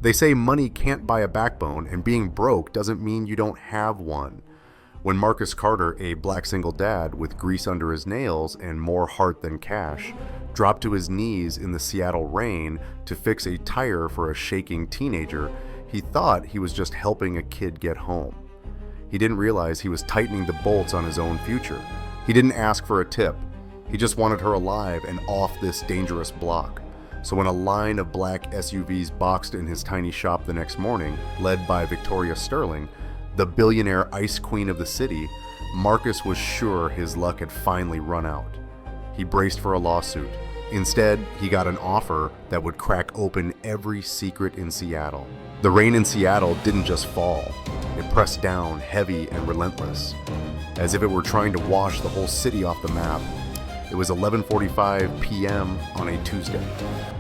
They say money can't buy a backbone, and being broke doesn't mean you don't have one. When Marcus Carter, a black single dad with grease under his nails and more heart than cash, dropped to his knees in the Seattle rain to fix a tire for a shaking teenager, he thought he was just helping a kid get home. He didn't realize he was tightening the bolts on his own future. He didn't ask for a tip. He just wanted her alive and off this dangerous block. So when a line of black SUVs boxed in his tiny shop the next morning, led by Victoria Sterling, the billionaire ice queen of the city, Marcus was sure his luck had finally run out. He braced for a lawsuit. Instead, he got an offer that would crack open every secret in Seattle. The rain in Seattle didn't just fall. It pressed down, heavy and relentless, as if it were trying to wash the whole city off the map. It was 11:45 p.m. on a Tuesday.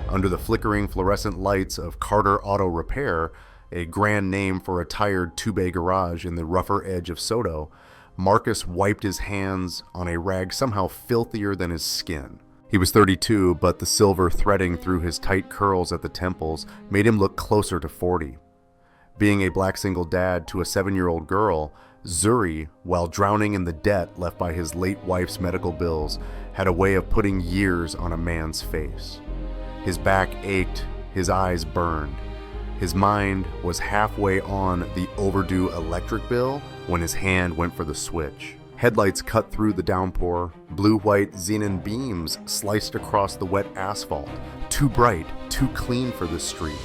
Under the flickering fluorescent lights of Carter Auto Repair, a grand name for a tired two-bay garage in the rougher edge of Soto, Marcus wiped his hands on a rag somehow filthier than his skin. He was 32, but the silver threading through his tight curls at the temples made him look closer to 40. Being a black single dad to a 7-year-old girl, Zuri, while drowning in the debt left by his late wife's medical bills, had a way of putting years on a man's face. His back ached, his eyes burned. His mind was halfway on the overdue electric bill when his hand went for the switch. Headlights cut through the downpour. Blue-white xenon beams sliced across the wet asphalt. Too bright, too clean for the street.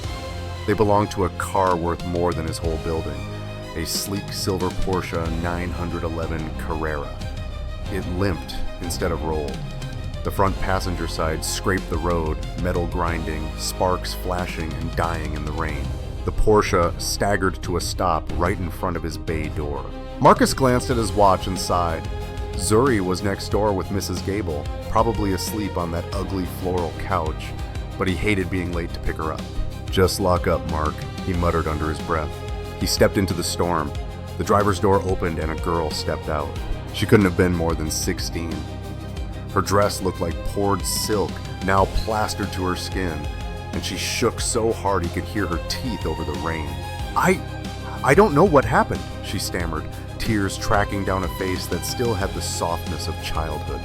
They belonged to a car worth more than his whole building. A sleek silver Porsche 911 Carrera. It limped instead of rolled. The front passenger side scraped the road, metal grinding, sparks flashing and dying in the rain. The Porsche staggered to a stop right in front of his bay door. Marcus glanced at his watch and sighed. Zuri was next door with Mrs. Gable, probably asleep on that ugly floral couch, but he hated being late to pick her up. "Just lock up, Mark," he muttered under his breath. He stepped into the storm. The driver's door opened and a girl stepped out. She couldn't have been more than 16. Her dress looked like poured silk, now plastered to her skin, and she shook so hard he could hear her teeth over the rain. I don't know what happened," she stammered, tears tracking down a face that still had the softness of childhood.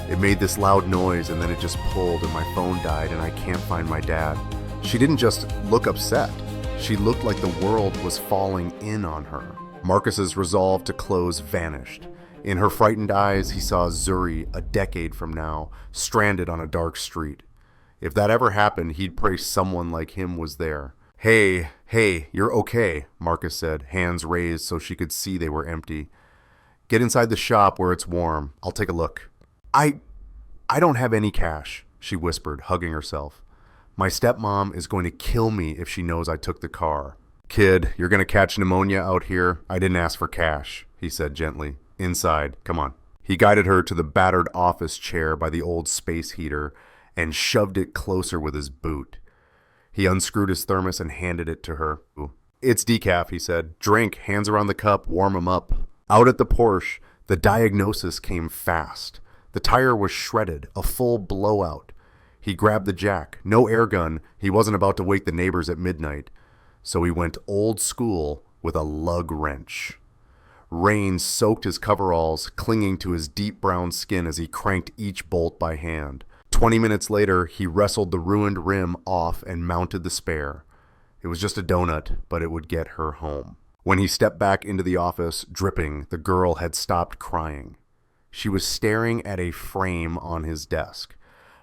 "It made this loud noise and then it just pulled and my phone died and I can't find my dad." She didn't just look upset. She looked like the world was falling in on her. Marcus's resolve to close vanished. In her frightened eyes, he saw Zuri a decade from now, stranded on a dark street. If that ever happened, he'd pray someone like him was there. Hey, you're okay," Marcus said, hands raised so she could see they were empty. "Get inside the shop where it's warm. I'll take a look." I don't have any cash," she whispered, hugging herself. "My stepmom is going to kill me if she knows I took the car." "Kid, you're going to catch pneumonia out here. I didn't ask for cash," he said gently. "Inside, come on." He guided her to the battered office chair by the old space heater and shoved it closer with his boot. He unscrewed his thermos and handed it to her. "It's decaf," he said. "Drink, hands around the cup, warm 'em up." Out at the Porsche, the diagnosis came fast. The tire was shredded, a full blowout. He grabbed the jack. No air gun. He wasn't about to wake the neighbors at midnight. So he went old school with a lug wrench. Rain soaked his coveralls, clinging to his deep brown skin as he cranked each bolt by hand. 20 minutes later, he wrestled the ruined rim off and mounted the spare. It was just a donut, but it would get her home. When he stepped back into the office, dripping, the girl had stopped crying. She was staring at a frame on his desk.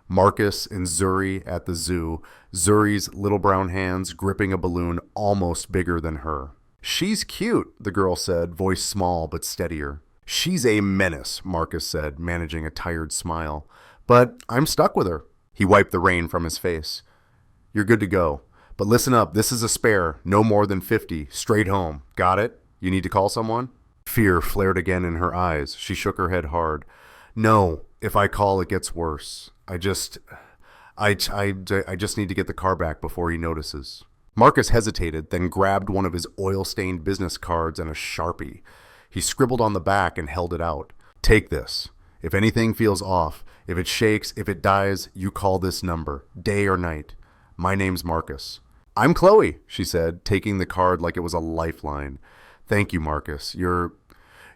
Marcus and Zuri at the zoo, Zuri's little brown hands gripping a balloon almost bigger than her. "She's cute," the girl said, voice small but steadier. "She's a menace," Marcus said, managing a tired smile. "But I'm stuck with her." He wiped the rain from his face. "You're good to go. But listen up, this is a spare, no more than 50, straight home. Got it? You need to call someone?" Fear flared again in her eyes. She shook her head hard. "No, if I call, it gets worse. I just need to get the car back before he notices." Marcus hesitated, then grabbed one of his oil-stained business cards and a Sharpie. He scribbled on the back and held it out. "Take this. If anything feels off, if it shakes, if it dies, you call this number, day or night. My name's Marcus. I'm Chloe, she said, taking the card like it was a lifeline. Thank you, Marcus. You're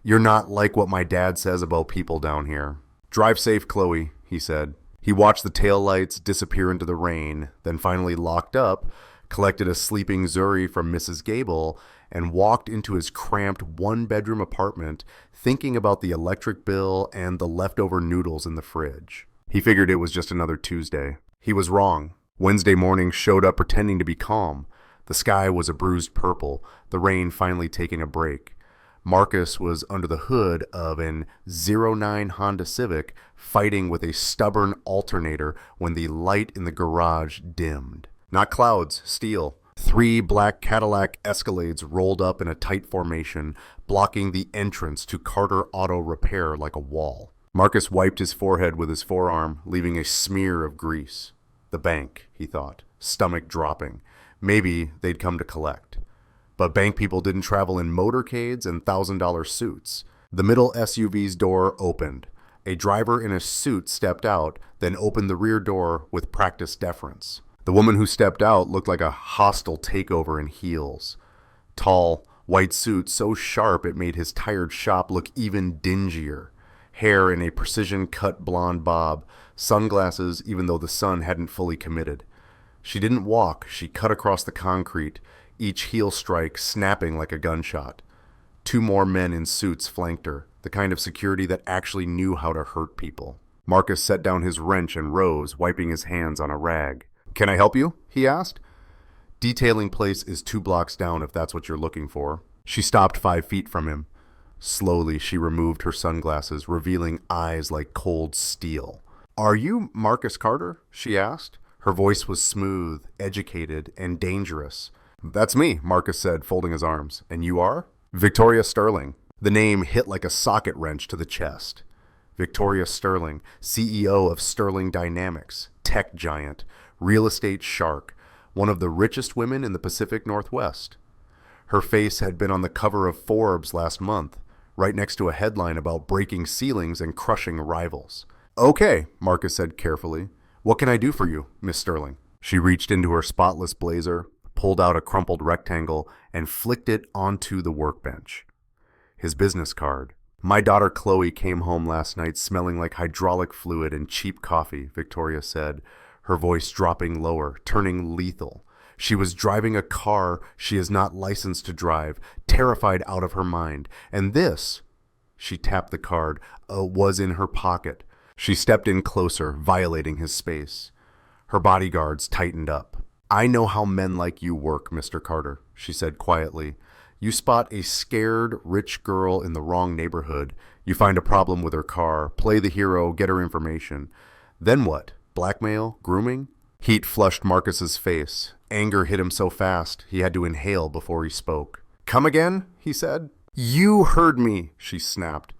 not like what my dad says about people down here. Drive safe, Chloe, he said. He watched the taillights disappear into the rain, then finally locked up, collected a sleeping Zuri from Mrs. Gable, and walked into his cramped one-bedroom apartment, thinking about the electric bill and the leftover noodles in the fridge. He figured it was just another Tuesday. He was wrong. Wednesday morning showed up pretending to be calm. The sky was a bruised purple, the rain finally taking a break. Marcus was under the hood of an '09 Honda Civic, fighting with a stubborn alternator when the light in the garage dimmed. Not clouds, steel. 3 black Cadillac Escalades rolled up in a tight formation, blocking the entrance to Carter Auto Repair like a wall. Marcus wiped his forehead with his forearm, leaving a smear of grease. The bank, he thought, stomach dropping. Maybe they'd come to collect. But bank people didn't travel in motorcades and $1,000 suits. The middle SUV's door opened. A driver in a suit stepped out, then opened the rear door with practiced deference. The woman who stepped out looked like a hostile takeover in heels. Tall, white suit so sharp it made his tired shop look even dingier. Hair in a precision-cut blonde bob, sunglasses even though the sun hadn't fully committed. She didn't walk, she cut across the concrete, each heel strike snapping like a gunshot. 2 more men in suits flanked her, the kind of security that actually knew how to hurt people. Marcus set down his wrench and rose, wiping his hands on a rag. "Can I help you?" he asked. "Detailing place is 2 blocks down if that's what you're looking for." She stopped 5 feet from him. Slowly, she removed her sunglasses, revealing eyes like cold steel. "Are you Marcus Carter?" she asked. Her voice was smooth, educated, and dangerous. "That's me," Marcus said, folding his arms. "And you are?" "Victoria Sterling." The name hit like a socket wrench to the chest. Victoria Sterling, CEO of Sterling Dynamics, tech giant, real estate shark, one of the richest women in the Pacific Northwest. Her face had been on the cover of Forbes last month, right next to a headline about breaking ceilings and crushing rivals. "Okay," Marcus said carefully. "What can I do for you, Miss Sterling?" She reached into her spotless blazer, pulled out a crumpled rectangle, and flicked it onto the workbench. His business card. "My daughter Chloe came home last night smelling like hydraulic fluid and cheap coffee," Victoria said, her voice dropping lower, turning lethal. "She was driving a car she is not licensed to drive, terrified out of her mind. And this," she tapped the card, "was in her pocket." She stepped in closer, violating his space. Her bodyguards tightened up. "I know how men like you work, Mr. Carter," she said quietly. "You spot a scared, rich girl in the wrong neighborhood. You find a problem with her car, play the hero, get her information. Then what? Blackmail? Grooming?" Heat flushed Marcus's face. Anger hit him so fast, he had to inhale before he spoke. "Come again?" he said. "You heard me," she snapped.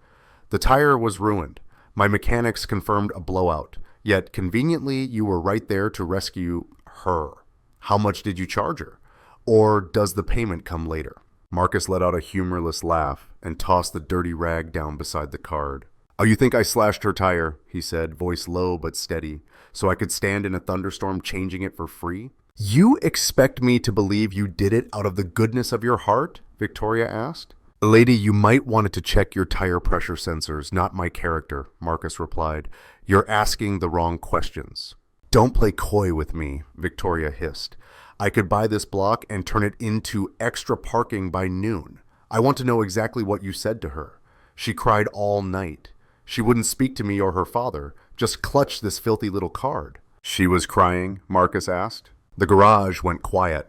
"The tire was ruined. My mechanics confirmed a blowout. Yet, conveniently, you were right there to rescue her. How much did you charge her? Or does the payment come later?" Marcus let out a humorless laugh and tossed the dirty rag down beside the card. "Oh, you think I slashed her tire," he said, voice low but steady, "so I could stand in a thunderstorm changing it for free?" "You expect me to believe you did it out of the goodness of your heart?" Victoria asked. "Lady, you might want to check your tire pressure sensors, not my character," Marcus replied. "You're asking the wrong questions." "Don't play coy with me," Victoria hissed. "I could buy this block and turn it into extra parking by noon. I want to know exactly what you said to her. She cried all night. She wouldn't speak to me or her father, just clutched this filthy little card." "She was crying?" Marcus asked. The garage went quiet.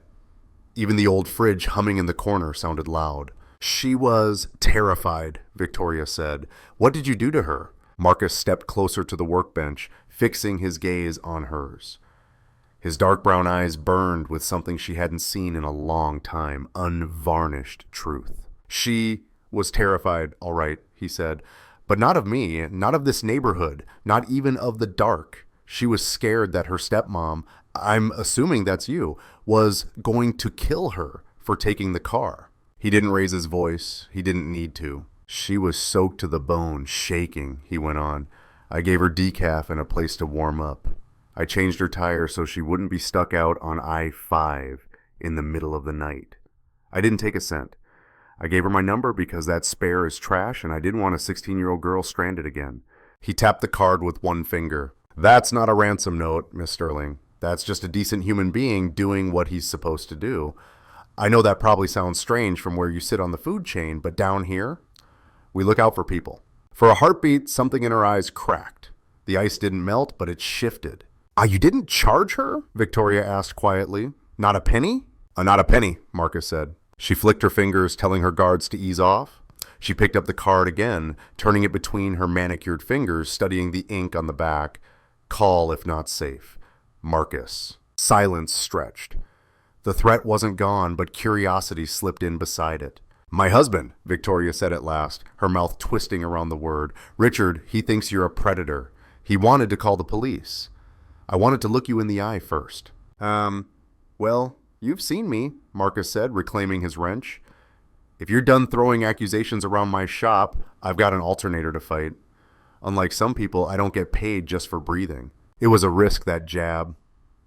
Even the old fridge humming in the corner sounded loud. "She was terrified," Victoria said. "What did you do to her?" Marcus stepped closer to the workbench, fixing his gaze on hers. His dark brown eyes burned with something she hadn't seen in a long time, unvarnished truth. "She was terrified, all right," he said, "but not of me, not of this neighborhood, not even of the dark. She was scared that her stepmom, I'm assuming that's you, was going to kill her for taking the car." He didn't raise his voice. He didn't need to. "She was soaked to the bone, shaking," he went on. "I gave her decaf and a place to warm up. I changed her tire so she wouldn't be stuck out on I-5. in the middle of the night. I didn't take a cent. I gave her my number because that spare is trash and I didn't want a 16-year-old girl stranded again. He tapped the card with one finger. That's not a ransom note, Miss Sterling. That's just a decent human being doing what he's supposed to do. I know that probably sounds strange from where you sit on the food chain, but down here, we look out for people. For a heartbeat, something in her eyes cracked. The ice didn't melt, but it shifted. You didn't charge her? Victoria asked quietly. Not a penny? Not a penny, Marcus said. She flicked her fingers, telling her guards to ease off. She picked up the card again, turning it between her manicured fingers, studying the ink on the back. Call if not safe. Marcus. Silence stretched. The threat wasn't gone, but curiosity slipped in beside it. My husband, Victoria said at last, her mouth twisting around the word. Richard, he thinks you're a predator. He wanted to call the police. I wanted to look you in the eye first. Well, you've seen me, Marcus said, reclaiming his wrench. If you're done throwing accusations around my shop, I've got an alternator to fight. Unlike some people, I don't get paid just for breathing. It was a risk, that jab,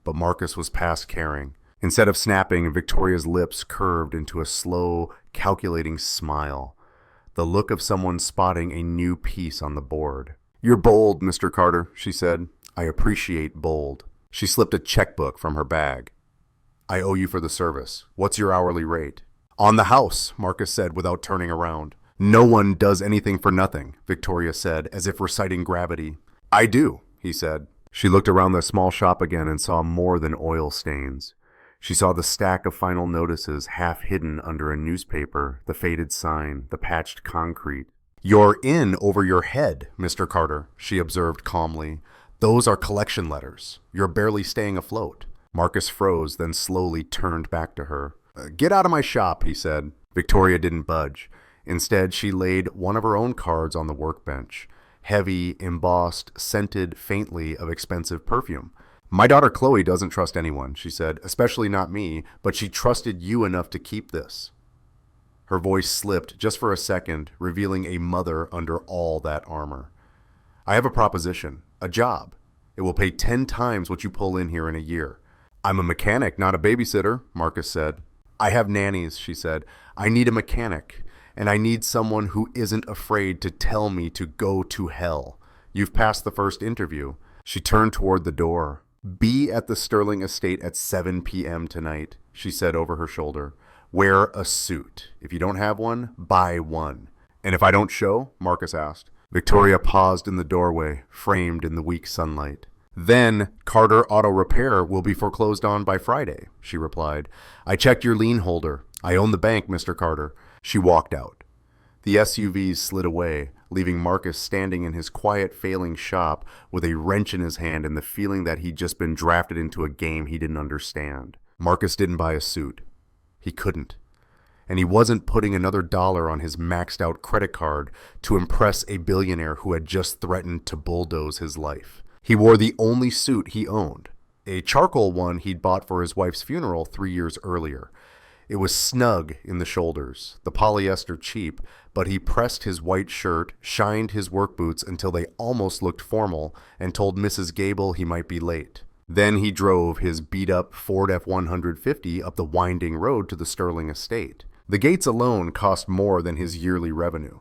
but Marcus was past caring. Instead of snapping, Victoria's lips curved into a slow, calculating smile, the look of someone spotting a new piece on the board. You're bold, Mr. Carter, she said. I appreciate bold. She slipped a checkbook from her bag. I owe you for the service. What's your hourly rate? On the house, Marcus said without turning around. No one does anything for nothing, Victoria said, as if reciting gravity. I do, he said. She looked around the small shop again and saw more than oil stains. She saw the stack of final notices half hidden under a newspaper, the faded sign, the patched concrete. You're in over your head, Mr. Carter, she observed calmly. Those are collection letters. You're barely staying afloat. Marcus froze, then slowly turned back to her. Get out of my shop, he said. Victoria didn't budge. Instead, she laid one of her own cards on the workbench. Heavy, embossed, scented faintly of expensive perfume. My daughter Chloe doesn't trust anyone, she said, especially not me, but she trusted you enough to keep this. Her voice slipped just for a second, revealing a mother under all that armor. I have a proposition, a job. It will pay 10 times what you pull in here in a year. I'm a mechanic, not a babysitter, Marcus said. I have nannies, she said. I need a mechanic, and I need someone who isn't afraid to tell me to go to hell. You've passed the first interview. She turned toward the door. Be at the Sterling estate at 7 p.m. tonight, she said over her shoulder. Wear a suit. If you don't have one, buy one. And if I don't show? Marcus asked. Victoria paused in the doorway, framed in the weak sunlight. Then Carter Auto Repair will be foreclosed on by Friday, she replied. I checked your lien holder. I own the bank, Mr. Carter. She walked out. The SUVs slid away, leaving Marcus standing in his quiet, failing shop with a wrench in his hand and the feeling that he'd just been drafted into a game he didn't understand. Marcus didn't buy a suit. He couldn't. And he wasn't putting another dollar on his maxed-out credit card to impress a billionaire who had just threatened to bulldoze his life. He wore the only suit he owned, a charcoal one he'd bought for his wife's funeral 3 years earlier. It was snug in the shoulders, the polyester cheap, but he pressed his white shirt, shined his work boots until they almost looked formal, and told Mrs. Gable he might be late. Then he drove his beat-up Ford F-150 up the winding road to the Sterling estate. The gates alone cost more than his yearly revenue.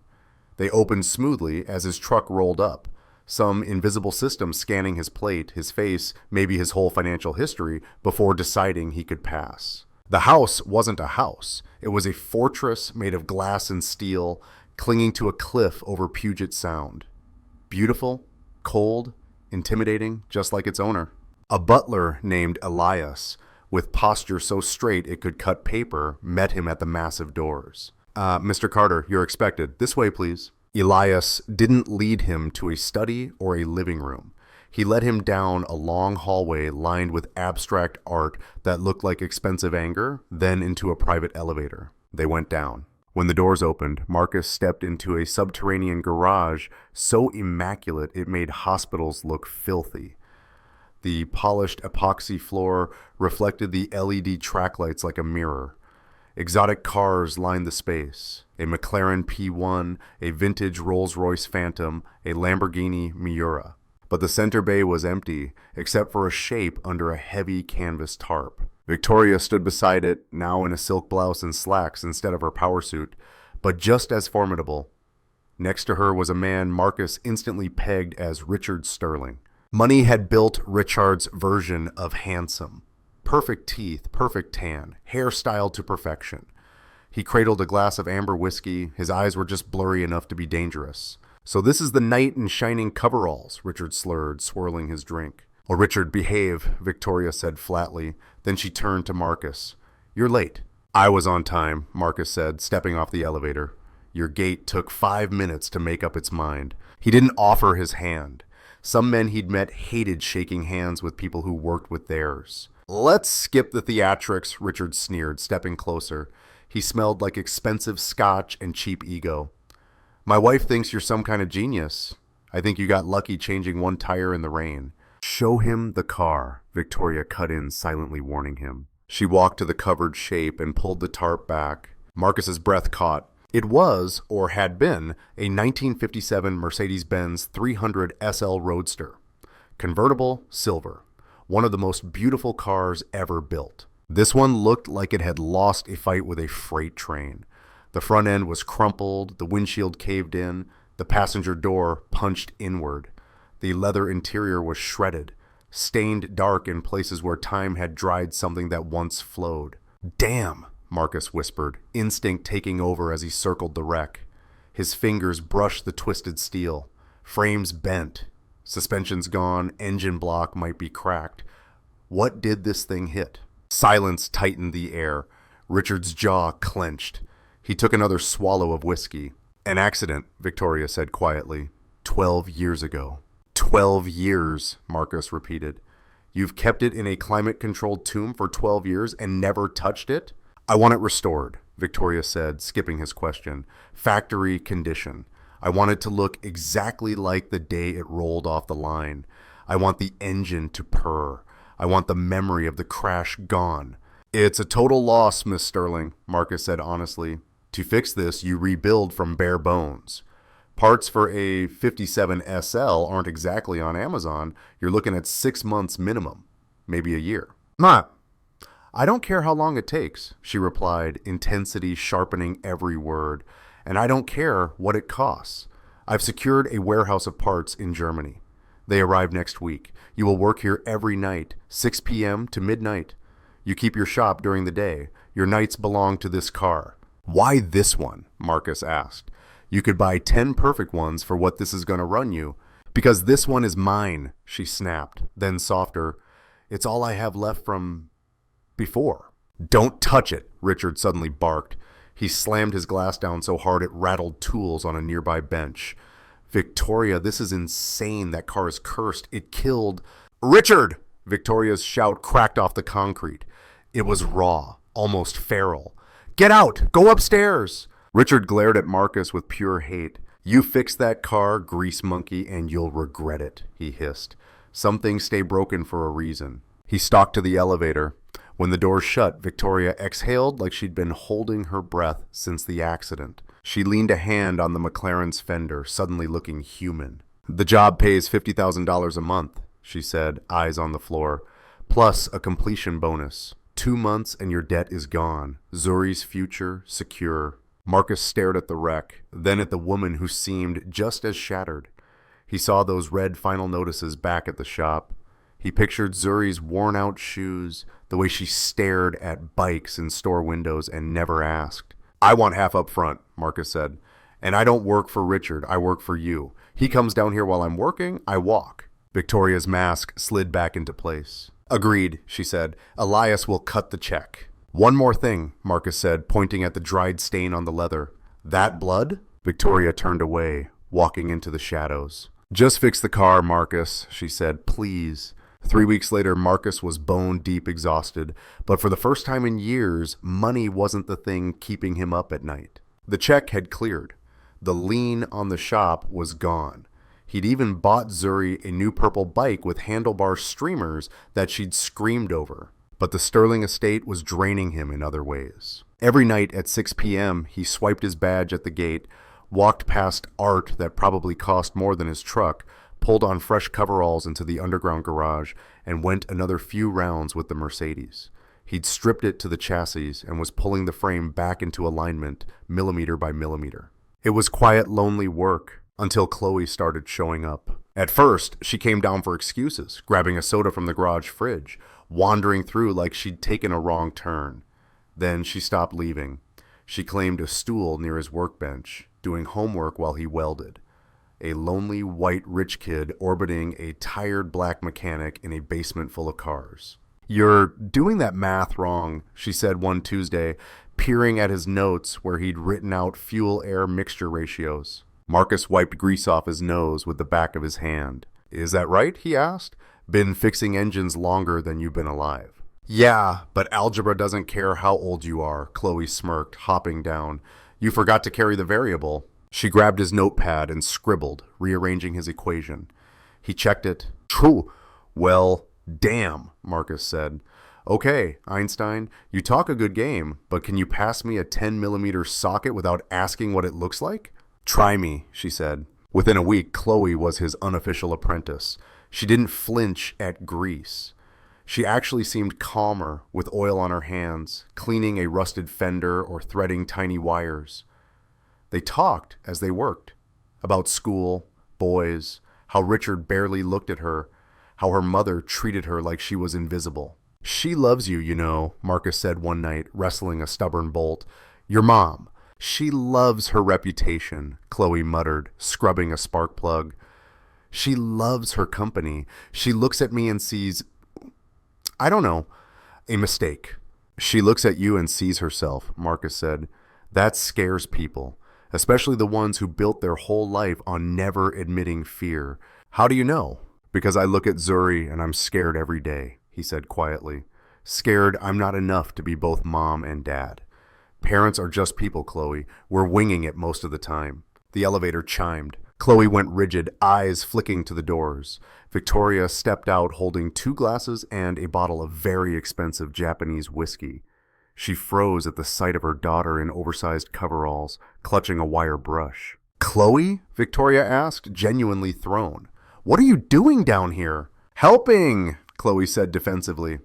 They opened smoothly as his truck rolled up, some invisible system scanning his plate, his face, maybe his whole financial history, before deciding he could pass. The house wasn't a house. It was a fortress made of glass and steel, clinging to a cliff over Puget Sound. Beautiful, cold, intimidating, just like its owner. A butler named Elias, with posture so straight it could cut paper, met him at the massive doors. Mr. Carter, you're expected. This way, please. Elias didn't lead him to a study or a living room. He led him down a long hallway lined with abstract art that looked like expensive anger, then into a private elevator. They went down. When the doors opened, Marcus stepped into a subterranean garage so immaculate it made hospitals look filthy. The polished epoxy floor reflected the LED track lights like a mirror. Exotic cars lined the space. A McLaren P1, a vintage Rolls-Royce Phantom, a Lamborghini Miura. But the center bay was empty, except for a shape under a heavy canvas tarp. Victoria stood beside it, now in a silk blouse and slacks instead of her power suit, but just as formidable. Next to her was a man Marcus instantly pegged as Richard Sterling. Money had built Richard's version of handsome. Perfect teeth, perfect tan, hair styled to perfection. He cradled a glass of amber whiskey. His eyes were just blurry enough to be dangerous. "So this is the knight in shining coveralls," Richard slurred, swirling his drink. "Oh, Richard, behave," Victoria said flatly. Then she turned to Marcus. "You're late." "I was on time," Marcus said, stepping off the elevator. "Your gate took 5 minutes to make up its mind." He didn't offer his hand. Some men he'd met hated shaking hands with people who worked with theirs. "Let's skip the theatrics," Richard sneered, stepping closer. He smelled like expensive scotch and cheap ego. "My wife thinks you're some kind of genius. I think you got lucky changing one tire in the rain." "Show him the car," Victoria cut in, silently warning him. She walked to the covered shape and pulled the tarp back. Marcus's breath caught. It was, or had been, a 1957 Mercedes-Benz 300 SL Roadster. Convertible, silver. One of the most beautiful cars ever built. This one looked like it had lost a fight with a freight train. The front end was crumpled, the windshield caved in, the passenger door punched inward. The leather interior was shredded, stained dark in places where time had dried something that once flowed. "Damn," Marcus whispered, instinct taking over as he circled the wreck. His fingers brushed the twisted steel. Frames bent. Suspension's gone, engine block might be cracked. What did this thing hit? Silence tightened the air. Richard's jaw clenched. He took another swallow of whiskey. "An accident," Victoria said quietly. 12 years ago. 12 years, Marcus repeated. "You've kept it in a climate-controlled tomb for 12 years and never touched it?" "I want it restored," Victoria said, skipping his question. "Factory condition. I want it to look exactly like the day it rolled off the line. I want the engine to purr. I want the memory of the crash gone." "It's a total loss, Miss Sterling," Marcus said honestly. "To fix this, you rebuild from bare bones. Parts for a 57 SL aren't exactly on Amazon. You're looking at 6 months minimum, maybe a year." "I don't care how long it takes," she replied, intensity sharpening every word. "And I don't care what it costs. I've secured a warehouse of parts in Germany. They arrive next week. You will work here every night, 6 p.m. to midnight. You keep your shop during the day. Your nights belong to this car." "Why this one?" Marcus asked. "You could buy 10 perfect ones for what this is going to run you." "Because this one is mine," she snapped, then softer. "It's all I have left from before." "Don't touch it," Richard suddenly barked. He slammed his glass down so hard it rattled tools on a nearby bench. "Victoria, this is insane. That car is cursed. It killed—" "Richard!" Victoria's shout cracked off the concrete. It was raw, almost feral. "Get out! Go upstairs!" Richard glared at Marcus with pure hate. "You fix that car, grease monkey, and you'll regret it," he hissed. "Some things stay broken for a reason." He stalked to the elevator. When the door shut, Victoria exhaled like she'd been holding her breath since the accident. She leaned a hand on the McLaren's fender, suddenly looking human. "The job pays $50,000 a month," she said, eyes on the floor, "plus a completion bonus. 2 months and your debt is gone. Zuri's future secure." Marcus stared at the wreck, then at the woman who seemed just as shattered. He saw those red final notices back at the shop. He pictured Zuri's worn-out shoes, the way she stared at bikes in store windows and never asked. "I want half up front," Marcus said. "And I don't work for Richard, I work for you. He comes down here while I'm working, I walk." Victoria's mask slid back into place. "Agreed," she said. "Elias will cut the check." "One more thing," Marcus said, pointing at the dried stain on the leather. "That blood?" Victoria turned away, walking into the shadows. "Just fix the car, Marcus," she said. "Please." 3 weeks later, Marcus was bone-deep exhausted, but for the first time in years, money wasn't the thing keeping him up at night. The check had cleared. The lien on the shop was gone. He'd even bought Zuri a new purple bike with handlebar streamers that she'd screamed over. But the Sterling estate was draining him in other ways. Every night at 6 p.m., he swiped his badge at the gate, walked past art that probably cost more than his truck, pulled on fresh coveralls into the underground garage, and went another few rounds with the Mercedes. He'd stripped it to the chassis and was pulling the frame back into alignment, millimeter by millimeter. It was quiet, lonely work until Chloe started showing up. At first, she came down for excuses, grabbing a soda from the garage fridge, wandering through like she'd taken a wrong turn. Then she stopped leaving. She claimed a stool near his workbench, doing homework while he welded. A lonely white rich kid orbiting a tired black mechanic in a basement full of cars. "You're doing that math wrong," she said one Tuesday, peering at his notes where he'd written out fuel-air mixture ratios. Marcus wiped grease off his nose with the back of his hand. "Is that right?" he asked. "Been fixing engines longer than you've been alive." "Yeah, but algebra doesn't care how old you are," Chloe smirked, hopping down. "You forgot to carry the variable." She grabbed his notepad and scribbled, rearranging his equation. He checked it. "True. Well, damn," Marcus said. "Okay, Einstein, you talk a good game, but can you pass me a 10mm socket without asking what it looks like?" "Try me," she said. Within a week, Chloe was his unofficial apprentice. She didn't flinch at grease. She actually seemed calmer, with oil on her hands, cleaning a rusted fender or threading tiny wires. They talked as they worked, about school, boys, how Richard barely looked at her, how her mother treated her like she was invisible. "She loves you, you know," Marcus said one night, wrestling a stubborn bolt. "Your mom. She loves her reputation," Chloe muttered, scrubbing a spark plug. "She loves her company. She looks at me and sees, I don't know, a mistake." "She looks at you and sees herself," Marcus said. "That scares people, especially the ones who built their whole life on never admitting fear." "How do you know?" "Because I look at Zuri and I'm scared every day," he said quietly. "Scared I'm not enough to be both mom and dad. Parents are just people, Chloe. We're winging it most of the time." The elevator chimed. Chloe went rigid, eyes flicking to the doors. Victoria stepped out holding 2 glasses and a bottle of very expensive Japanese whiskey. She froze at the sight of her daughter in oversized coveralls, clutching a wire brush. "Chloe?" Victoria asked, genuinely thrown. "What are you doing down here?" "Helping," Chloe said defensively.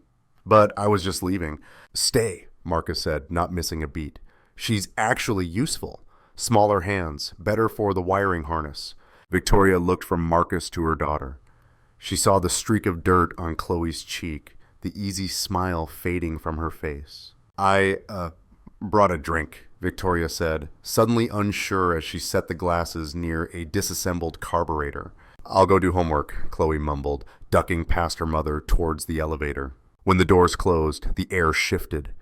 "But I was just leaving." "Stay," Marcus said, not missing a beat. "She's actually useful. Smaller hands, better for the wiring harness." Victoria looked from Marcus to her daughter. She saw the streak of dirt on Chloe's cheek, the easy smile fading from her face. I brought a drink," Victoria said, suddenly unsure as she set the glasses near a disassembled carburetor. "I'll go do homework," Chloe mumbled, ducking past her mother towards the elevator. When the doors closed, the air shifted.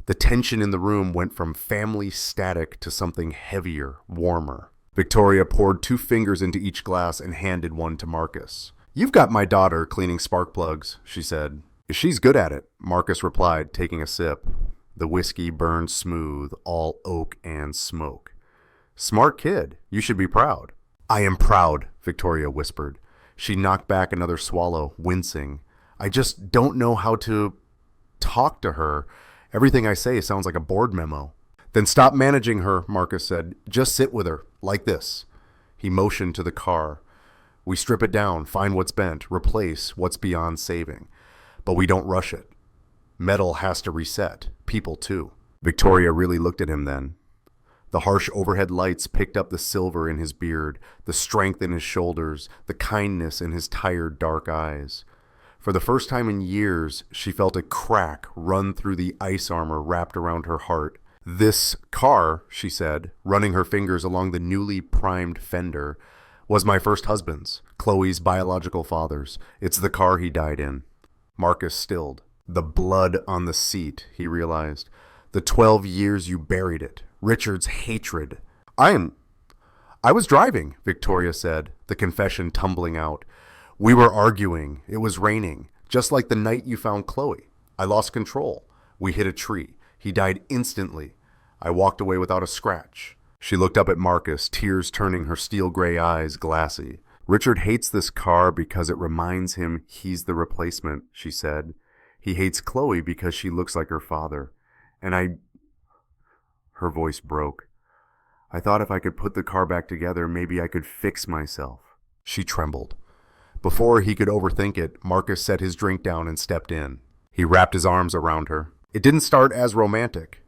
The tension in the room went from family static to something heavier, warmer. Victoria poured 2 fingers into each glass and handed one to Marcus. "You've got my daughter cleaning spark plugs," she said. "She's good at it," Marcus replied, taking a sip. The whiskey burned smooth, all oak and smoke. "Smart kid. You should be proud." "I am proud," Victoria whispered. She knocked back another swallow, wincing. "I just don't know how to talk to her. Everything I say sounds like a board memo." "Then stop managing her," Marcus said. "Just sit with her, like this." He motioned to the car. "We strip it down, find what's bent, replace what's beyond saving. But we don't rush it. Metal has to reset. People too." Victoria really looked at him then. The harsh overhead lights picked up the silver in his beard, the strength in his shoulders, the kindness in his tired, dark eyes. For the first time in years, she felt a crack run through the ice armor wrapped around her heart. "This car," she said, running her fingers along the newly primed fender, "was my first husband's, Chloe's biological father's. It's the car he died in." Marcus stilled. The blood on the seat, he realized. The 12 years you buried it. Richard's hatred. I was driving," Victoria said, the confession tumbling out. "We were arguing. It was raining, just like the night you found Chloe. I lost control. We hit a tree. He died instantly. I walked away without a scratch." She looked up at Marcus, tears turning her steel gray eyes glassy. "Richard hates this car because it reminds him he's the replacement," she said. "He hates Chloe because she looks like her father. And Her voice broke. "I thought if I could put the car back together, maybe I could fix myself." She trembled. Before he could overthink it, Marcus set his drink down and stepped in. He wrapped his arms around her. It didn't start as romantic.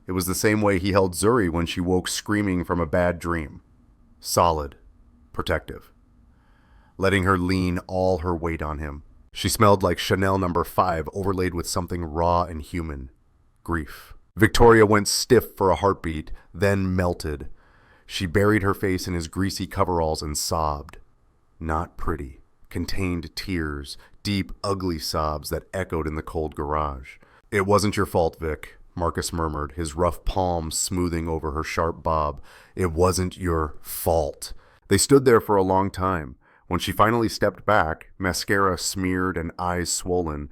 It was the same way he held Zuri when she woke screaming from a bad dream. Solid. Protective. Letting her lean all her weight on him. She smelled like Chanel No. 5 overlaid with something raw and human. Grief. Victoria went stiff for a heartbeat, then melted. She buried her face in his greasy coveralls and sobbed. Not pretty. Contained tears, deep, ugly sobs that echoed in the cold garage. It wasn't your fault, Vic, Marcus murmured, his rough palm smoothing over her sharp bob. It wasn't your fault. They stood there for a long time. When she finally stepped back, mascara smeared and eyes swollen,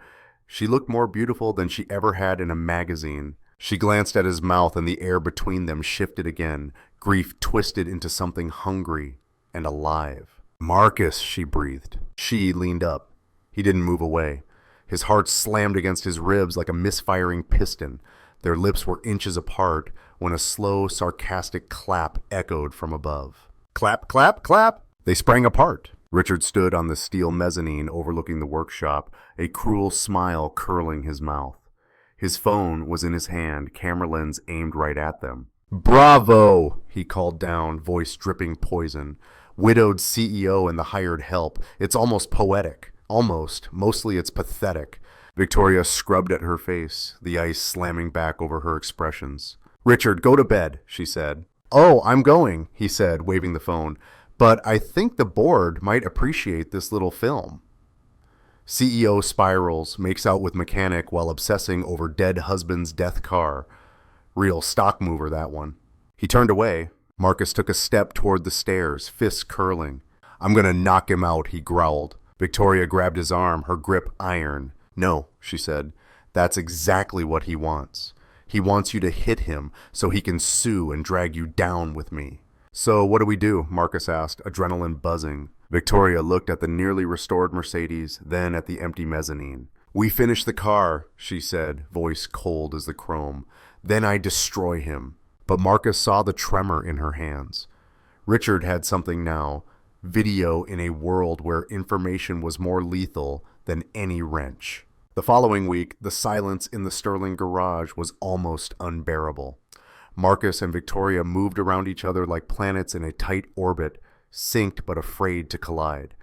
she looked more beautiful than she ever had in a magazine. She glanced at his mouth and the air between them shifted again. Grief twisted into something hungry and alive. Marcus, she breathed. She leaned up. He didn't move away. His heart slammed against his ribs like a misfiring piston. Their lips were inches apart when a slow, sarcastic clap echoed from above. Clap, clap, clap! They sprang apart. Richard stood on the steel mezzanine overlooking the workshop, a cruel smile curling his mouth. His phone was in his hand, camera lens aimed right at them. Bravo! He called down, voice dripping poison. Widowed CEO and the hired help. It's almost poetic. Almost. Mostly it's pathetic. Victoria scrubbed at her face, the ice slamming back over her expressions. Richard, go to bed, she said. Oh, I'm going, he said, waving the phone. But I think the board might appreciate this little film. CEO spirals, makes out with mechanic while obsessing over dead husband's death car. Real stock mover, that one. He turned away. Marcus took a step toward the stairs, fists curling. I'm gonna knock him out, he growled. Victoria grabbed his arm, her grip iron. No, she said. That's exactly what he wants. He wants you to hit him so he can sue and drag you down with me. So what do we do? Marcus asked, adrenaline buzzing. Victoria looked at the nearly restored Mercedes, then at the empty mezzanine. We finish the car, she said, voice cold as the chrome. Then I destroy him. But Marcus saw the tremor in her hands. Richard had something now. Video in a world where information was more lethal than any wrench. The following week, the silence in the Sterling garage was almost unbearable. Marcus and Victoria moved around each other like planets in a tight orbit, synced but afraid to collide.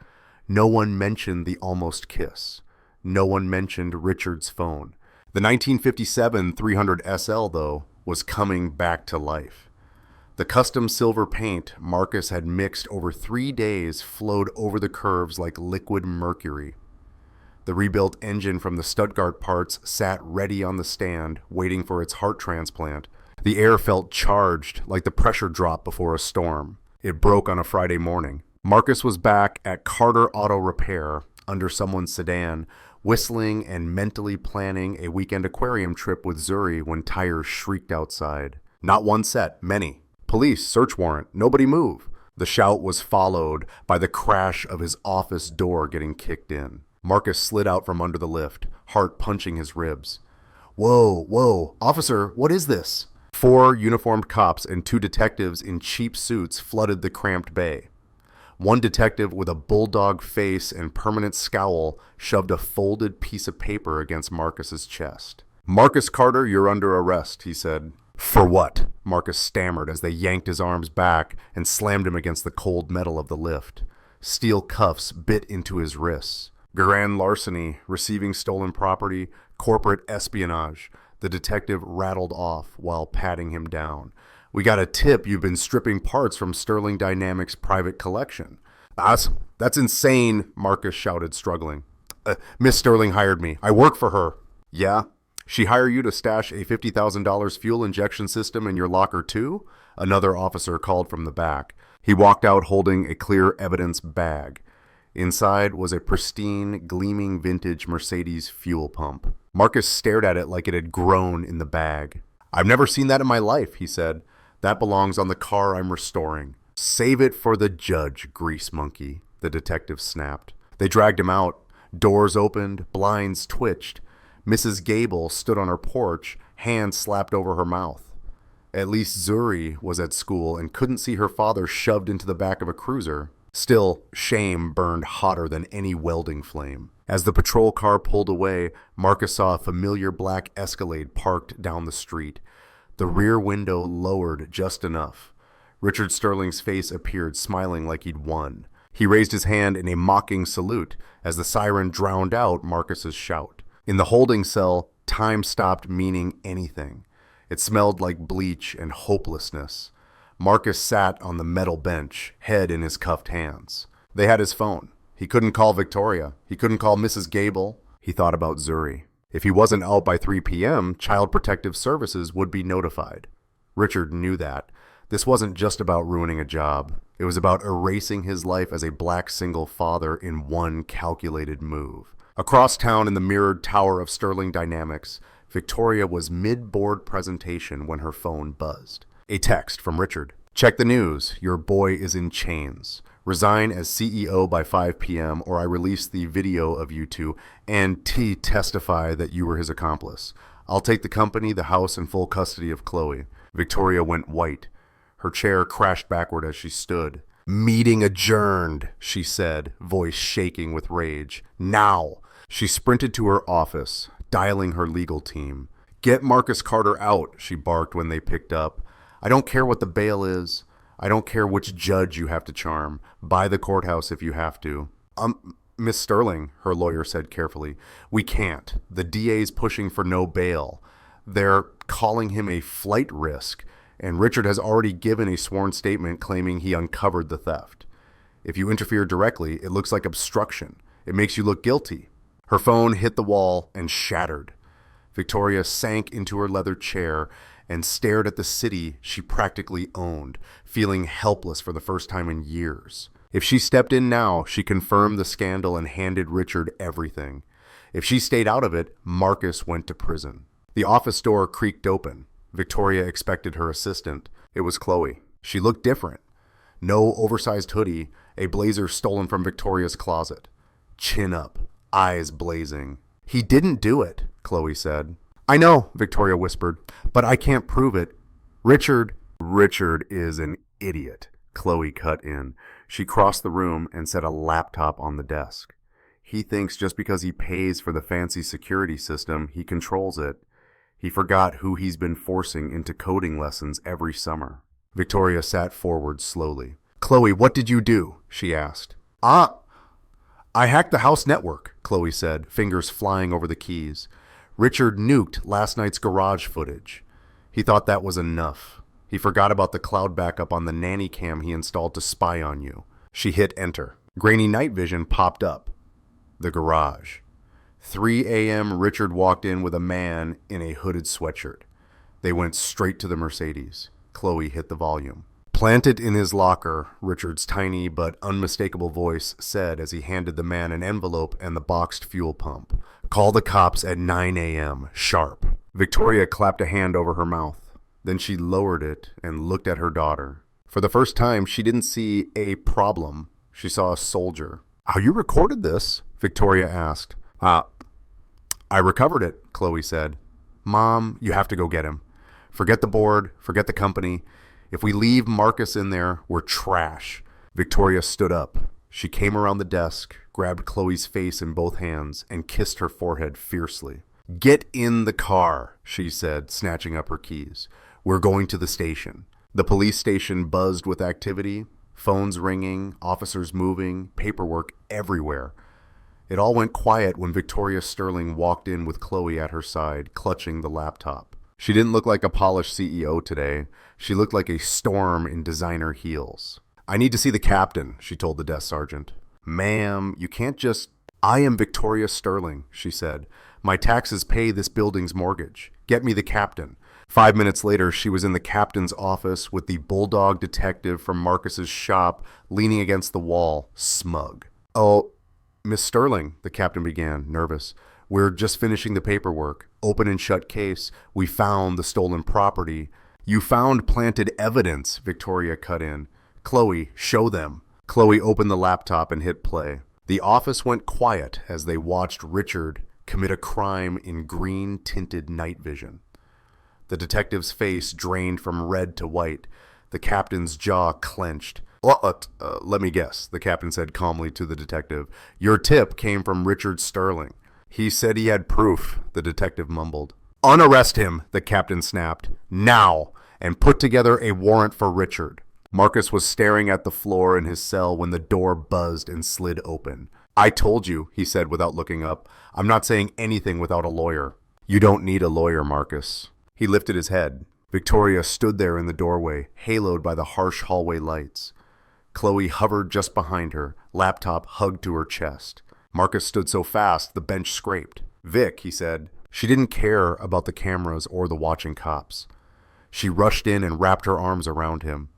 No one mentioned the almost kiss. No one mentioned Richard's phone. The 1957 300 SL, though, was coming back to life. The custom silver paint Marcus had mixed over 3 days flowed over the curves like liquid mercury. The rebuilt engine from the Stuttgart parts sat ready on the stand, waiting for its heart transplant. The air felt charged, like the pressure drop before a storm. It broke on a Friday morning. Marcus was back at Carter Auto Repair, under someone's sedan, whistling and mentally planning a weekend aquarium trip with Zuri when tires shrieked outside. Not one set, many. Police, search warrant, nobody move. The shout was followed by the crash of his office door getting kicked in. Marcus slid out from under the lift, heart punching his ribs. Whoa, whoa, officer, what is this? 4 uniformed cops and 2 detectives in cheap suits flooded the cramped bay. One detective with a bulldog face and permanent scowl shoved a folded piece of paper against Marcus's chest. Marcus Carter, you're under arrest, he said. For what? Marcus stammered as they yanked his arms back and slammed him against the cold metal of the lift. Steel cuffs bit into his wrists. Grand larceny, receiving stolen property, corporate espionage. The detective rattled off while patting him down. We got a tip you've been stripping parts from Sterling Dynamics' private collection. That's insane, Marcus shouted, struggling. Miss Sterling hired me. I work for her. Yeah? She hire you to stash a $50,000 fuel injection system in your locker too? Another officer called from the back. He walked out holding a clear evidence bag. Inside was a pristine, gleaming vintage Mercedes fuel pump. Marcus stared at it like it had grown in the bag. I've never seen that in my life, he said. That belongs on the car I'm restoring. Save it for the judge, grease monkey, the detective snapped. They dragged him out. Doors opened, blinds twitched. Mrs. Gable stood on her porch, hands slapped over her mouth. At least Zuri was at school and couldn't see her father shoved into the back of a cruiser. Still, shame burned hotter than any welding flame. As the patrol car pulled away, Marcus saw a familiar black Escalade parked down the street. The rear window lowered just enough. Richard Sterling's face appeared, smiling like he'd won. He raised his hand in a mocking salute as the siren drowned out Marcus's shout. In the holding cell, time stopped meaning anything. It smelled like bleach and hopelessness. Marcus sat on the metal bench, head in his cuffed hands. They had his phone. He couldn't call Victoria. He couldn't call Mrs. Gable. He thought about Zuri. If he wasn't out by 3 p.m., Child Protective Services would be notified. Richard knew that. This wasn't just about ruining a job. It was about erasing his life as a black single father in one calculated move. Across town in the mirrored tower of Sterling Dynamics, Victoria was mid-board presentation when her phone buzzed. A text from Richard. Check the news. Your boy is in chains. Resign as CEO by 5 p.m. or I release the video of you two and testify that you were his accomplice. I'll take the company, the house, and full custody of Chloe. Victoria went white. Her chair crashed backward as she stood. Meeting adjourned, she said, voice shaking with rage. Now! She sprinted to her office, dialing her legal team. Get Marcus Carter out, she barked when they picked up. I don't care what the bail is. I don't care which judge you have to charm. Buy the courthouse if you have to. Miss Sterling, her lawyer said carefully, we can't. The DA's pushing for no bail. They're calling him a flight risk, and Richard has already given a sworn statement claiming he uncovered the theft. If you interfere directly, it looks like obstruction. It makes you look guilty. Her phone hit the wall and shattered. Victoria sank into her leather chair and stared at the city she practically owned, feeling helpless for the first time in years. If she stepped in now, she confirmed the scandal and handed Richard everything. If she stayed out of it, Marcus went to prison. The office door creaked open. Victoria expected her assistant. It was Chloe. She looked different. No oversized hoodie, a blazer stolen from Victoria's closet. Chin up, eyes blazing. He didn't do it, Chloe said. I know, Victoria whispered, but I can't prove it. Richard is an idiot, Chloe cut in. She crossed the room and set a laptop on the desk. He thinks just because he pays for the fancy security system, he controls it. He forgot who he's been forcing into coding lessons every summer. Victoria sat forward slowly. Chloe, what did you do? She asked. I hacked the house network, Chloe said, fingers flying over the keys. Richard nuked last night's garage footage. He thought that was enough. He forgot about the cloud backup on the nanny cam he installed to spy on you. She hit enter. Grainy night vision popped up. The garage. 3 a.m. Richard walked in with a man in a hooded sweatshirt. They went straight to the Mercedes. Chloe hit the volume. Planted in his locker, Richard's tiny but unmistakable voice said as he handed the man an envelope and the boxed fuel pump. Call the cops at 9 a.m. sharp. Victoria clapped a hand over her mouth. Then she lowered it and looked at her daughter. For the first time, she didn't see a problem. She saw a soldier. How you recorded this? Victoria asked. I recovered it, Chloe said. Mom, you have to go get him. Forget the board, forget the company. If we leave Marcus in there, we're trash. Victoria stood up. She came around the desk, grabbed Chloe's face in both hands, and kissed her forehead fiercely. Get in the car, she said, snatching up her keys. We're going to the station. The police station buzzed with activity, phones ringing, officers moving, paperwork everywhere. It all went quiet when Victoria Sterling walked in with Chloe at her side, clutching the laptop. She didn't look like a polished CEO today. She looked like a storm in designer heels. I need to see the captain, she told the desk sergeant. Ma'am, you can't just... I am Victoria Sterling, she said. My taxes pay this building's mortgage. Get me the captain. 5 minutes later, she was in the captain's office with the bulldog detective from Marcus's shop leaning against the wall, smug. Oh, Miss Sterling, the captain began, nervous. We're just finishing the paperwork. Open and shut case. We found the stolen property. You found planted evidence, Victoria cut in. Chloe, show them. Chloe opened the laptop and hit play. The office went quiet as they watched Richard commit a crime in green-tinted night vision. The detective's face drained from red to white. The captain's jaw clenched. Let me guess, the captain said calmly to the detective. Your tip came from Richard Sterling. He said he had proof, the detective mumbled. Unarrest him, the captain snapped. Now, and put together a warrant for Richard. Marcus was staring at the floor in his cell when the door buzzed and slid open. I told you, he said without looking up. I'm not saying anything without a lawyer. You don't need a lawyer, Marcus. He lifted his head. Victoria stood there in the doorway, haloed by the harsh hallway lights. Chloe hovered just behind her, laptop hugged to her chest. Marcus stood so fast, the bench scraped. Vic, he said. She didn't care about the cameras or the watching cops. She rushed in and wrapped her arms around him.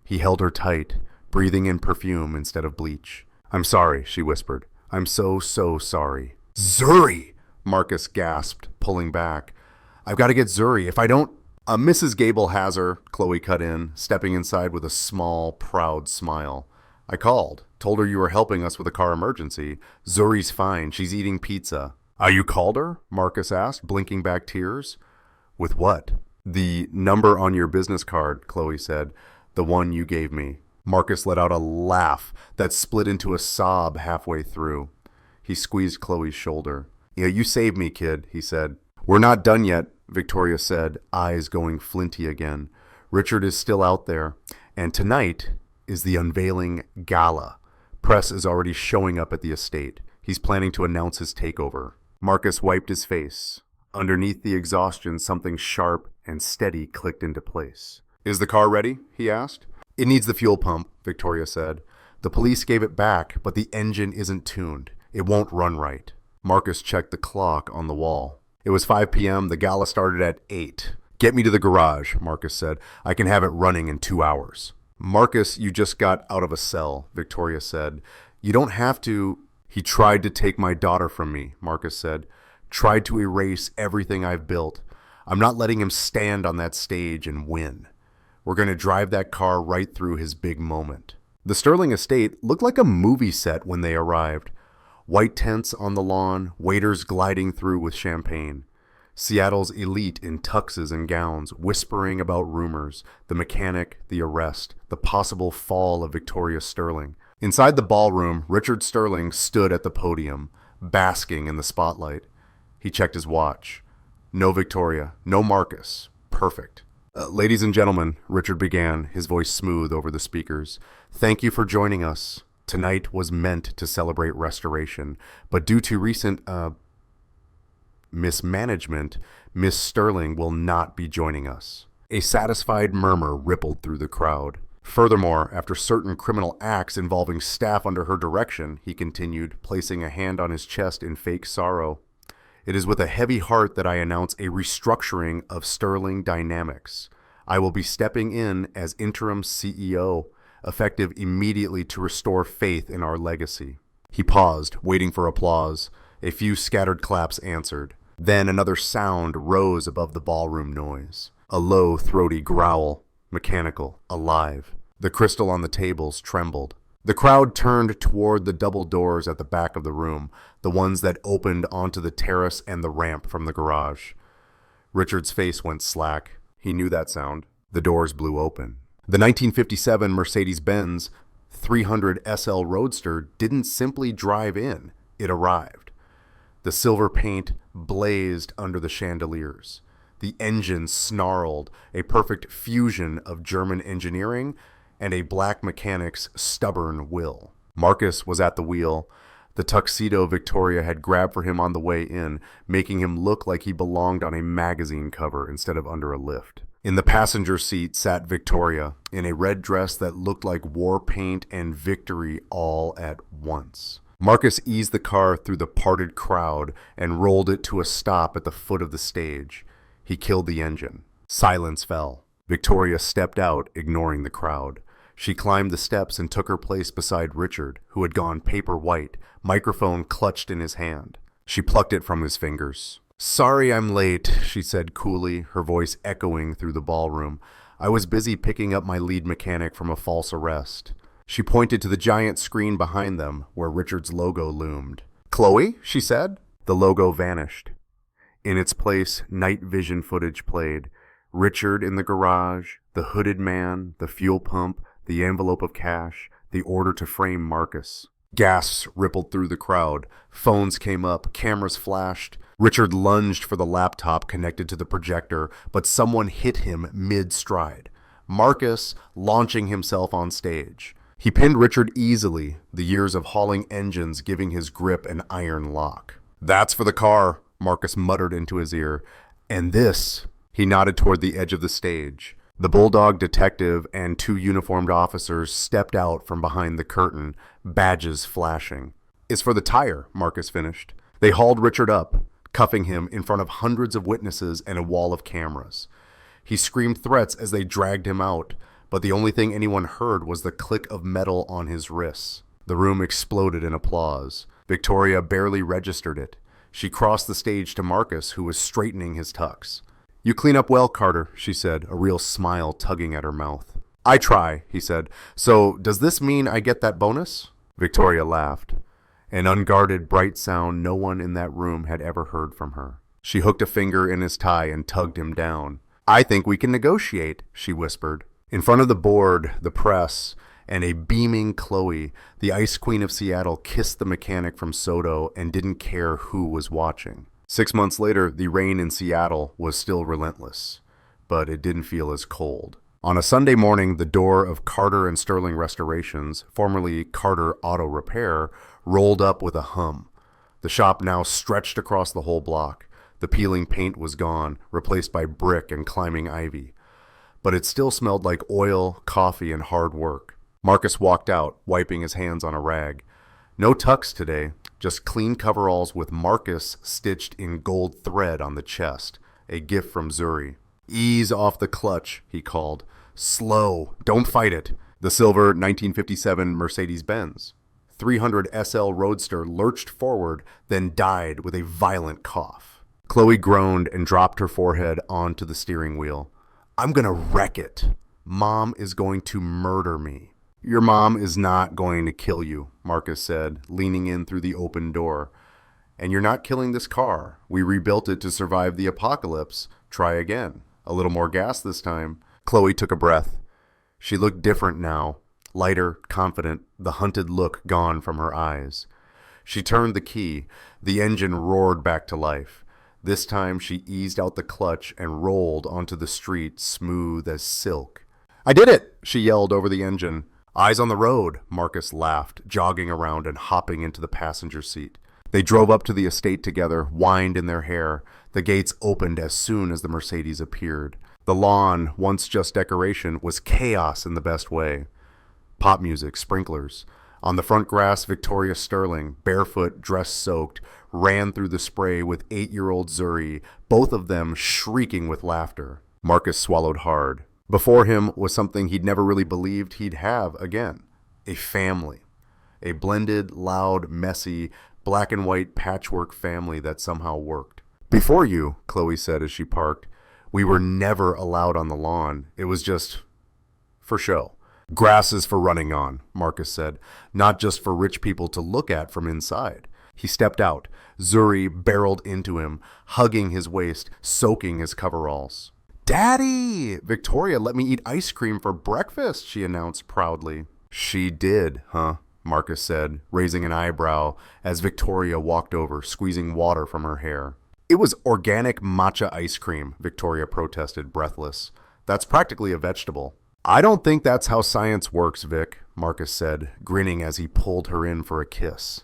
He held her tight, breathing in perfume instead of bleach. I'm sorry, she whispered. I'm so sorry. Zuri! Marcus gasped, pulling back. I've got to get Zuri. If I don't... Mrs. Gable has her, Chloe cut in, stepping inside with a small, proud smile. I called. Told her you were helping us with a car emergency. Zuri's fine. She's eating pizza. You called her? Marcus asked, blinking back tears. With what? The number on your business card, Chloe said. The one you gave me. Marcus let out a laugh that split into a sob halfway through. He squeezed Chloe's shoulder. Yeah, you saved me, kid, he said. We're not done yet, Victoria said, eyes going flinty again. Richard is still out there, and tonight is the unveiling gala. Press is already showing up at the estate. He's planning to announce his takeover. Marcus wiped his face. Underneath the exhaustion, something sharp and steady clicked into place. Is the car ready? He asked. It needs the fuel pump, Victoria said. The police gave it back, but the engine isn't tuned. It won't run right. Marcus checked the clock on the wall. It was 5 p.m. The gala started at 8. Get me to the garage, Marcus said. I can have it running in 2 hours. Marcus, you just got out of a cell, Victoria said. You don't have to... He tried to take my daughter from me, Marcus said. Tried to erase everything I've built. I'm not letting him stand on that stage and win. We're going to drive that car right through his big moment. The Sterling estate looked like a movie set when they arrived. White tents on the lawn, waiters gliding through with champagne. Seattle's elite in tuxes and gowns, whispering about rumors, the mechanic, the arrest, the possible fall of Victoria Sterling. Inside the ballroom, Richard Sterling stood at the podium, basking in the spotlight. He checked his watch. No Victoria, no Marcus. Perfect. Ladies and gentlemen, Richard began, his voice smooth over the speakers. Thank you for joining us. Tonight was meant to celebrate restoration, but due to recent, mismanagement, Miss Sterling will not be joining us. A satisfied murmur rippled through the crowd. Furthermore, after certain criminal acts involving staff under her direction, he continued, placing a hand on his chest in fake sorrow. It is with a heavy heart that I announce a restructuring of Sterling Dynamics. I will be stepping in as interim CEO, effective immediately to restore faith in our legacy. He paused, waiting for applause. A few scattered claps answered. Then another sound rose above the ballroom noise. A low, throaty growl, mechanical, alive. The crystal on the tables trembled. The crowd turned toward the double doors at the back of the room, the ones that opened onto the terrace and the ramp from the garage. Richard's face went slack. He knew that sound. The doors blew open. The 1957 Mercedes-Benz 300 SL Roadster didn't simply drive in. It arrived. The silver paint blazed under the chandeliers. The engine snarled, a perfect fusion of German engineering and a black mechanic's stubborn will. Marcus was at the wheel, the tuxedo Victoria had grabbed for him on the way in, making him look like he belonged on a magazine cover instead of under a lift. In the passenger seat sat Victoria, in a red dress that looked like war paint and victory all at once. Marcus eased the car through the parted crowd and rolled it to a stop at the foot of the stage. He killed the engine. Silence fell. Victoria stepped out, ignoring the crowd. She climbed the steps and took her place beside Richard, who had gone paper white, microphone clutched in his hand. She plucked it from his fingers. Sorry I'm late, she said coolly, her voice echoing through the ballroom. I was busy picking up my lead mechanic from a false arrest. She pointed to the giant screen behind them, where Richard's logo loomed. Chloe, she said. The logo vanished. In its place, night vision footage played. Richard in the garage, the hooded man, the fuel pump, the envelope of cash, the order to frame Marcus. Gasps rippled through the crowd. Phones came up, cameras flashed. Richard lunged for the laptop connected to the projector, but someone hit him mid-stride. Marcus launching himself on stage. He pinned Richard easily, the years of hauling engines giving his grip an iron lock. "That's for the car," Marcus muttered into his ear. "And this," he nodded toward the edge of the stage. The bulldog detective and 2 uniformed officers stepped out from behind the curtain, badges flashing. "Is for the tire," Marcus finished. They hauled Richard up, cuffing him in front of hundreds of witnesses and a wall of cameras. He screamed threats as they dragged him out, but the only thing anyone heard was the click of metal on his wrists. The room exploded in applause. Victoria barely registered it. She crossed the stage to Marcus, who was straightening his tux. "You clean up well, Carter," she said, a real smile tugging at her mouth. "I try," he said. "So, does this mean I get that bonus?" Victoria laughed. An unguarded, bright sound no one in that room had ever heard from her. She hooked a finger in his tie and tugged him down. "I think we can negotiate," she whispered. In front of the board, the press, and a beaming Chloe, the Ice Queen of Seattle kissed the mechanic from Soto and didn't care who was watching. 6 months later, the rain in Seattle was still relentless, but it didn't feel as cold. On a Sunday morning, the door of Carter and Sterling Restorations, formerly Carter Auto Repair, rolled up with a hum. The shop now stretched across the whole block. The peeling paint was gone, replaced by brick and climbing ivy. But it still smelled like oil, coffee, and hard work. Marcus walked out, wiping his hands on a rag. No tux today, just clean coveralls with Marcus stitched in gold thread on the chest, a gift from Zuri. "Ease off the clutch," he called. "Slow, don't fight it." The silver 1957 Mercedes-Benz 300 SL Roadster lurched forward, then died with a violent cough. Chloe groaned and dropped her forehead onto the steering wheel. "I'm gonna wreck it. Mom is going to murder me." "Your mom is not going to kill you," Marcus said, leaning in through the open door. "And you're not killing this car. We rebuilt it to survive the apocalypse. Try again. A little more gas this time." Chloe took a breath. She looked different now, lighter, confident, the hunted look gone from her eyes. She turned the key. The engine roared back to life. This time she eased out the clutch and rolled onto the street, smooth as silk. "I did it!" she yelled over the engine. "Eyes on the road," Marcus laughed, jogging around and hopping into the passenger seat. They drove up to the estate together, whined in their hair. The gates opened as soon as the Mercedes appeared. The lawn, once just decoration, was chaos in the best way. Pop music, sprinklers. On the front grass, Victoria Sterling, barefoot, dress-soaked, ran through the spray with 8-year-old Zuri, both of them shrieking with laughter. Marcus swallowed hard. Before him was something he'd never really believed he'd have again. A family. A blended, loud, messy, black and white patchwork family that somehow worked. "Before you," Chloe said as she parked, "we were never allowed on the lawn. It was just for show." "Grass is for running on," Marcus said, "not just for rich people to look at from inside." He stepped out. Zuri barreled into him, hugging his waist, soaking his coveralls. "Daddy! Victoria let me eat ice cream for breakfast," she announced proudly. "She did, huh?" Marcus said, raising an eyebrow as Victoria walked over, squeezing water from her hair. "It was organic matcha ice cream," Victoria protested, breathless. "That's practically a vegetable." "I don't think that's how science works, Vic," Marcus said, grinning as he pulled her in for a kiss.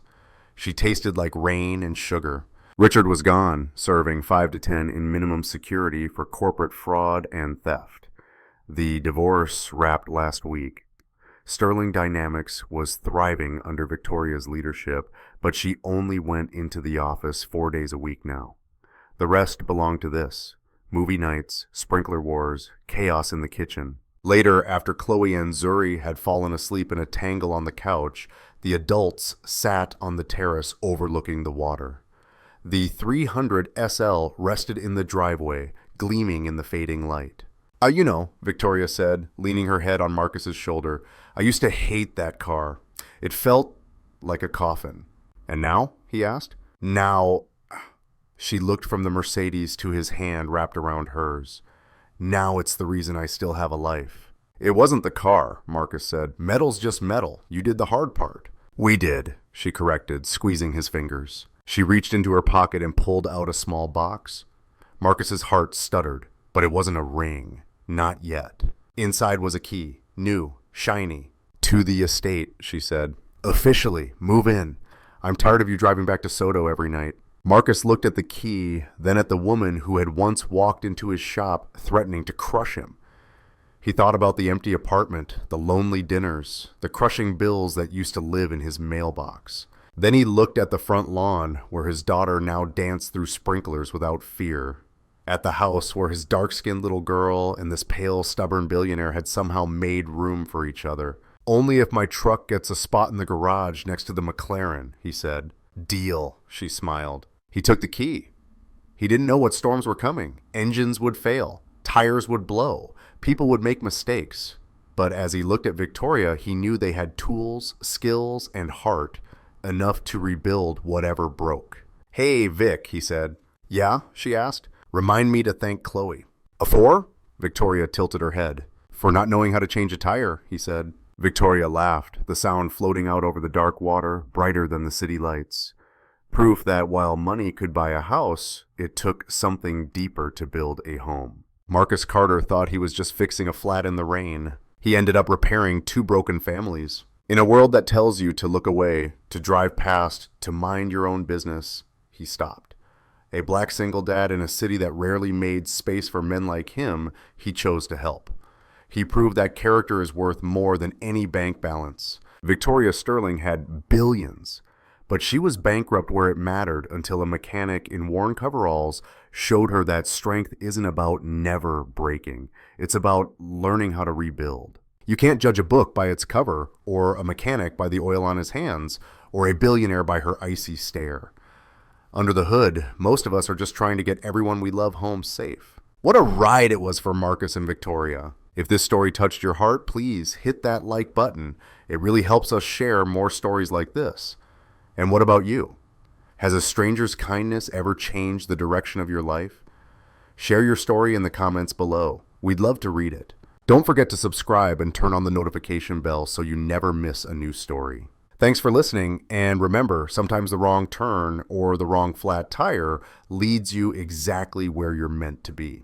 She tasted like rain and sugar. Richard was gone, serving 5 to 10 in minimum security for corporate fraud and theft. The divorce wrapped last week. Sterling Dynamics was thriving under Victoria's leadership, but she only went into the office 4 days a week now. The rest belonged to this: movie nights, sprinkler wars, chaos in the kitchen. Later, after Chloe and Zuri had fallen asleep in a tangle on the couch, the adults sat on the terrace overlooking the water. The 300 SL rested in the driveway, gleaming in the fading light. You know," Victoria said, leaning her head on Marcus's shoulder, "I used to hate that car. It felt like a coffin." "And now?" he asked. "Now..." She looked from the Mercedes to his hand wrapped around hers. "Now it's the reason I still have a life." It wasn't the car, Marcus said. Metal's just metal. You did the hard part. We did, she corrected, squeezing his fingers. She reached into her pocket and pulled out a small box. Marcus's heart stuttered, but it wasn't a ring. Not yet. Inside was a key, new, shiny. To the estate, she said. Officially, move in. I'm tired of you driving back to Soto every night. Marcus looked at the key, then at the woman who had once walked into his shop threatening to crush him. He thought about the empty apartment, the lonely dinners, the crushing bills that used to live in his mailbox. Then he looked at the front lawn, where his daughter now danced through sprinklers without fear. At the house where his dark-skinned little girl and this pale, stubborn billionaire had somehow made room for each other. Only if my truck gets a spot in the garage next to the McLaren, he said. Deal, she smiled. He took the key. He didn't know what storms were coming. Engines would fail. Tires would blow. People would make mistakes. But as he looked at Victoria, he knew they had tools, skills, and heart enough to rebuild whatever broke. Hey, Vic, he said. Yeah, she asked. Remind me to thank Chloe. A 4? Victoria tilted her head. For not knowing how to change a tire, he said. Victoria laughed, the sound floating out over the dark water, brighter than the city lights. Proof that while money could buy a house, it took something deeper to build a home. Marcus Carter thought he was just fixing a flat in the rain. He ended up repairing 2 broken families. In a world that tells you to look away, to drive past, to mind your own business, he stopped. A black single dad in a city that rarely made space for men like him, he chose to help. He proved that character is worth more than any bank balance. Victoria Sterling had billions, but she was bankrupt where it mattered until a mechanic in worn coveralls showed her that strength isn't about never breaking. It's about learning how to rebuild. You can't judge a book by its cover, or a mechanic by the oil on his hands, or a billionaire by her icy stare. Under the hood, most of us are just trying to get everyone we love home safe. What a ride it was for Marcus and Victoria. If this story touched your heart, please hit that like button. It really helps us share more stories like this. And what about you? Has a stranger's kindness ever changed the direction of your life? Share your story in the comments below. We'd love to read it. Don't forget to subscribe and turn on the notification bell so you never miss a new story. Thanks for listening, and remember, sometimes the wrong turn or the wrong flat tire leads you exactly where you're meant to be.